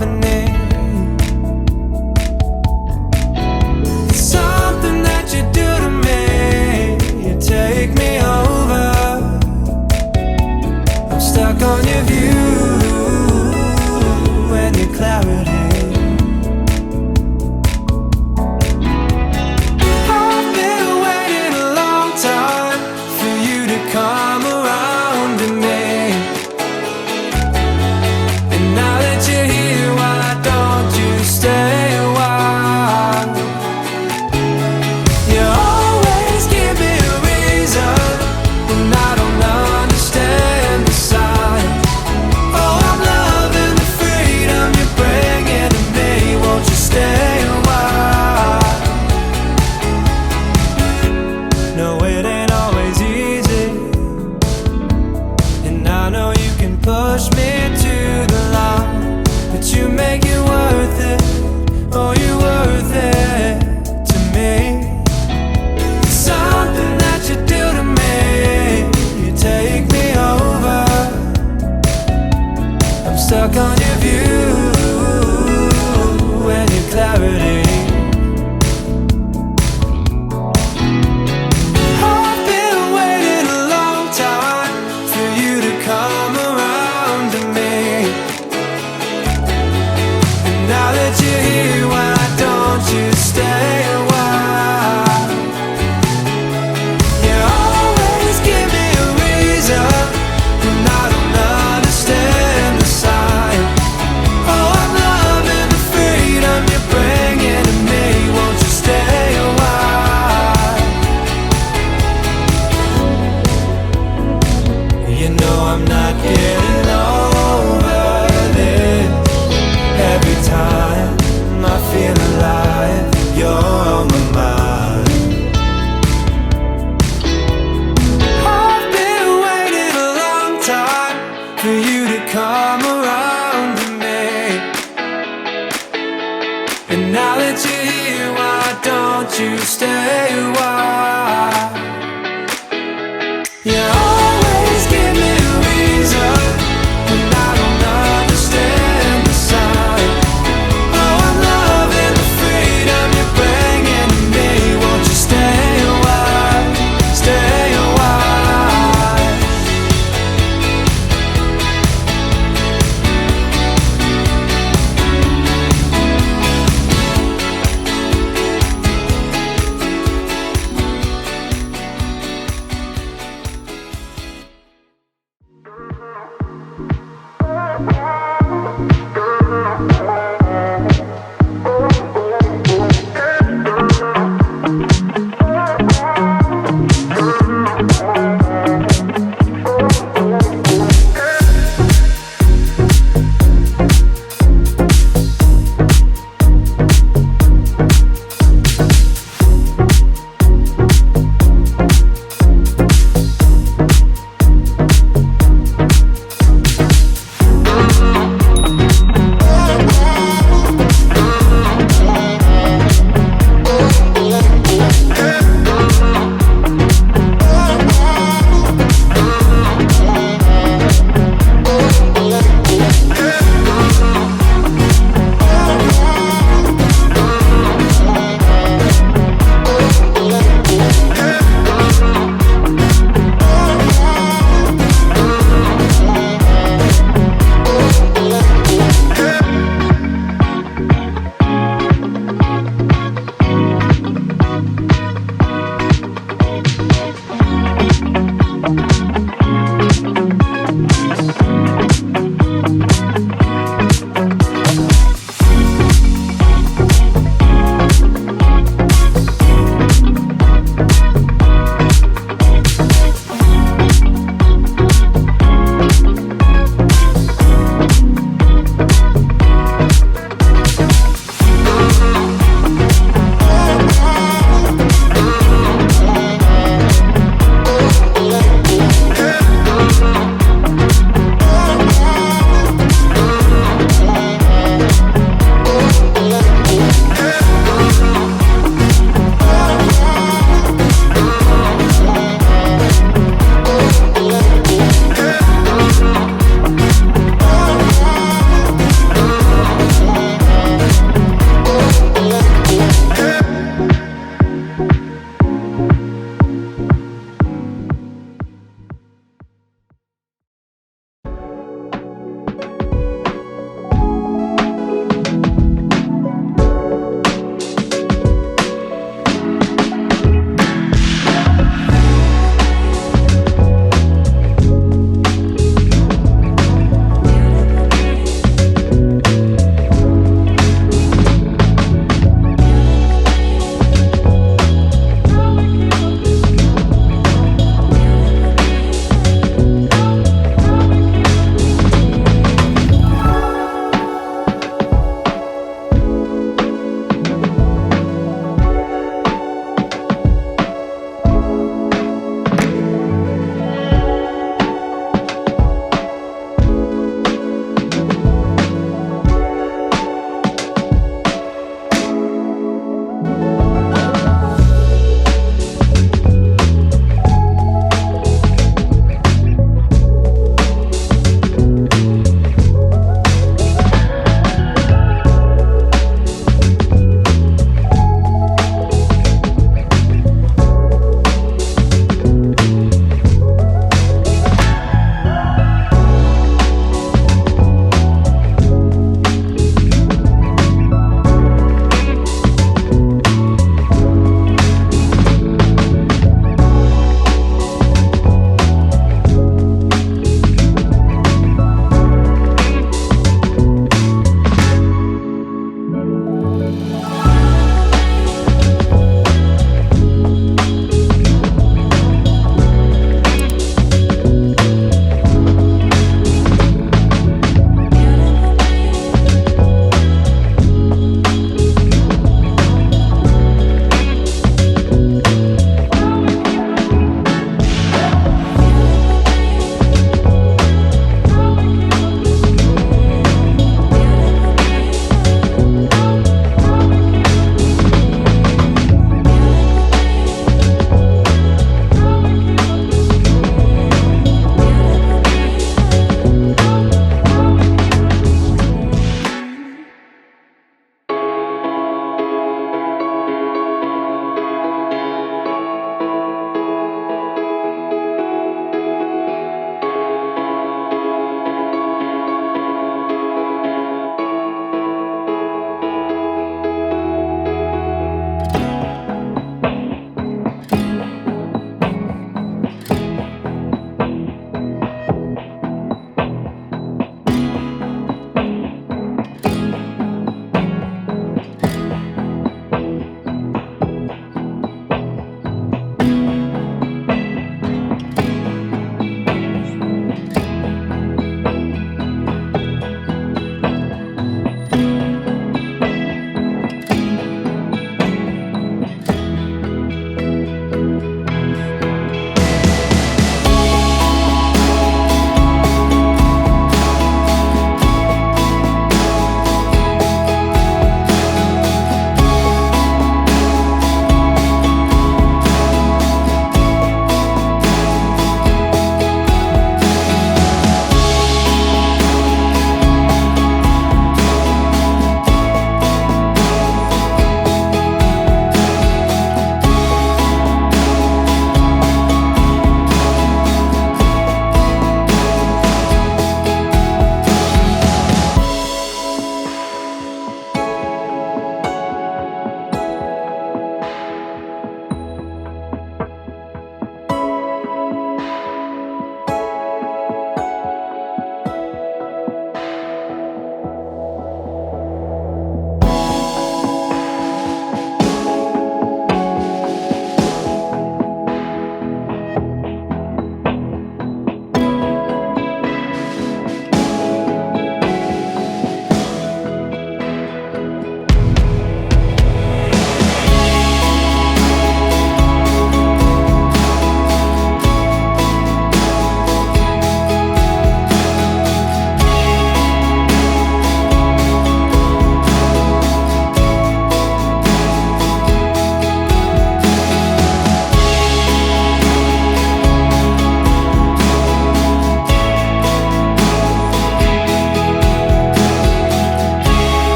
company. It's something that you do to me. You take me over. I'm stuck on your view and your clarity. I've been waiting a long time for you to come around to me. And now that you're here, why don't you stay a while? You always give me a reason when I don't understand the sign. Oh, I'm loving the freedom you're bringing to me. Won't you stay a while? No, it ain't always easy, and I know you can push me to the line, but you make it worth it. Oh, you're worth it to me. Something that you do to me. You take me over. I'm stuck on your view and your clarity. I've been waiting a long time for you to come around to me. And now that you're here, why don't you stay a while? You always give me a reason when I don't understand the sign. Oh, I'm loving the freedom you're bringing to me. Won't you stay a while? You know I'm not getting over this. Every time I feel alive, you're on my mind. I've been waiting a long time for you to come around to me. And now that you're here, why don't you stay